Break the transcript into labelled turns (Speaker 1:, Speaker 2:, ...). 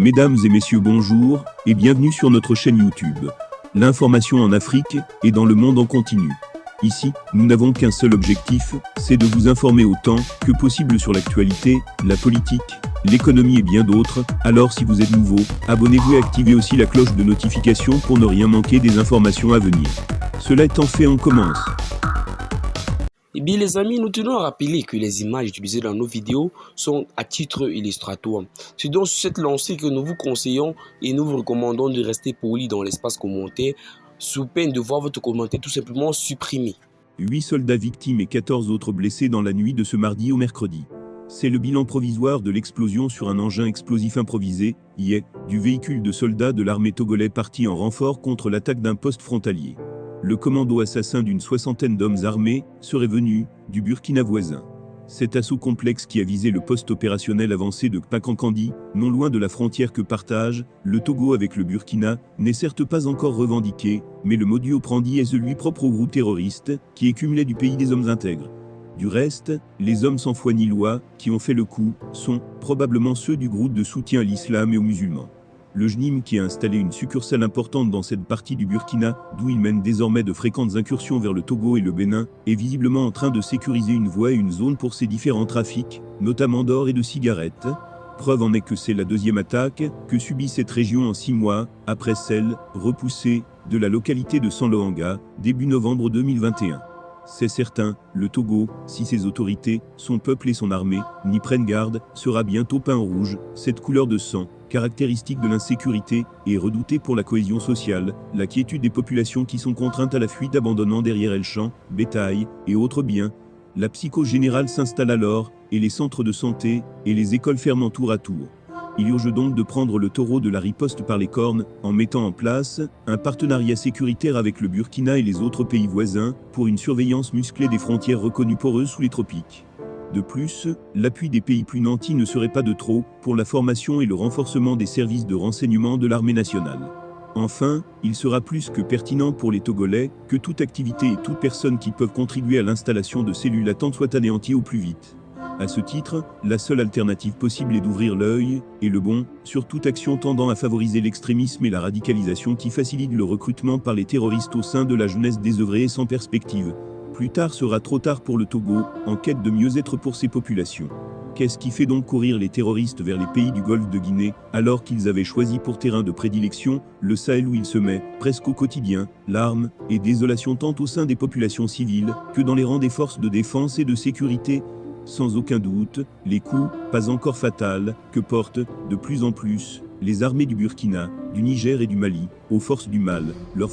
Speaker 1: Mesdames et messieurs, bonjour et bienvenue sur notre chaîne YouTube. L'information en Afrique et dans le monde en continu. Ici, nous n'avons qu'un seul objectif, c'est de vous informer autant que possible sur l'actualité, la politique, l'économie et bien d'autres. Alors si vous êtes nouveau, abonnez-vous et activez aussi la cloche de notification pour ne rien manquer des informations à venir. Cela étant fait, on commence.
Speaker 2: Eh bien les amis, nous tenons à rappeler que les images utilisées dans nos vidéos sont à titre illustratoire. C'est donc sur cette lancée que nous vous conseillons et nous vous recommandons de rester poli dans l'espace commentaire, sous peine de voir votre commentaire tout simplement supprimé.
Speaker 1: 8 soldats victimes et 14 autres blessés dans la nuit de ce mardi au mercredi. C'est le bilan provisoire de l'explosion sur un engin explosif improvisé, hier, du véhicule de soldats de l'armée togolais parti en renfort contre l'attaque d'un poste frontalier. Le commando assassin d'une soixantaine d'hommes armés serait venu du Burkina voisin. Cet assaut complexe qui a visé le poste opérationnel avancé de Kpankandi, non loin de la frontière que partagent le Togo avec le Burkina, n'est certes pas encore revendiqué, mais le modus operandi est celui propre au groupe terroriste qui écumelait du pays des hommes intègres. Du reste, les hommes sans foi ni loi qui ont fait le coup sont probablement ceux du groupe de soutien à l'islam et aux musulmans. Le JNIM, qui a installé une succursale importante dans cette partie du Burkina, d'où il mène désormais de fréquentes incursions vers le Togo et le Bénin, est visiblement en train de sécuriser une voie et une zone pour ses différents trafics, notamment d'or et de cigarettes. Preuve en est que c'est la deuxième attaque que subit cette région en 6 mois, après celle, repoussée, de la localité de Sanlohanga, début novembre 2021. C'est certain, le Togo, si ses autorités, son peuple et son armée, n'y prennent garde, sera bientôt peint en rouge, cette couleur de sang, caractéristique de l'insécurité, et redoutée pour la cohésion sociale, la quiétude des populations qui sont contraintes à la fuite abandonnant derrière elles champs, bétail, et autres biens. La psychose générale s'installe alors, et les centres de santé, et les écoles ferment tour à tour. Il urge donc de prendre le taureau de la riposte par les cornes, en mettant en place un partenariat sécuritaire avec le Burkina et les autres pays voisins, pour une surveillance musclée des frontières reconnues poreuses sous les tropiques. De plus, l'appui des pays plus nantis ne serait pas de trop, pour la formation et le renforcement des services de renseignement de l'armée nationale. Enfin, il sera plus que pertinent pour les Togolais, que toute activité et toute personne qui peuvent contribuer à l'installation de cellules latentes soit anéantie au plus vite. À ce titre, la seule alternative possible est d'ouvrir l'œil, et le bon, sur toute action tendant à favoriser l'extrémisme et la radicalisation qui facilite le recrutement par les terroristes au sein de la jeunesse désœuvrée et sans perspective. Plus tard sera trop tard pour le Togo, en quête de mieux-être pour ses populations. Qu'est-ce qui fait donc courir les terroristes vers les pays du Golfe de Guinée, alors qu'ils avaient choisi pour terrain de prédilection le Sahel où il se met, presque au quotidien, larmes et désolation tant au sein des populations civiles que dans les rangs des forces de défense et de sécurité? Sans aucun doute, les coups, pas encore fatals, que portent, de plus en plus, les armées du Burkina, du Niger et du Mali, aux forces du mal, leurs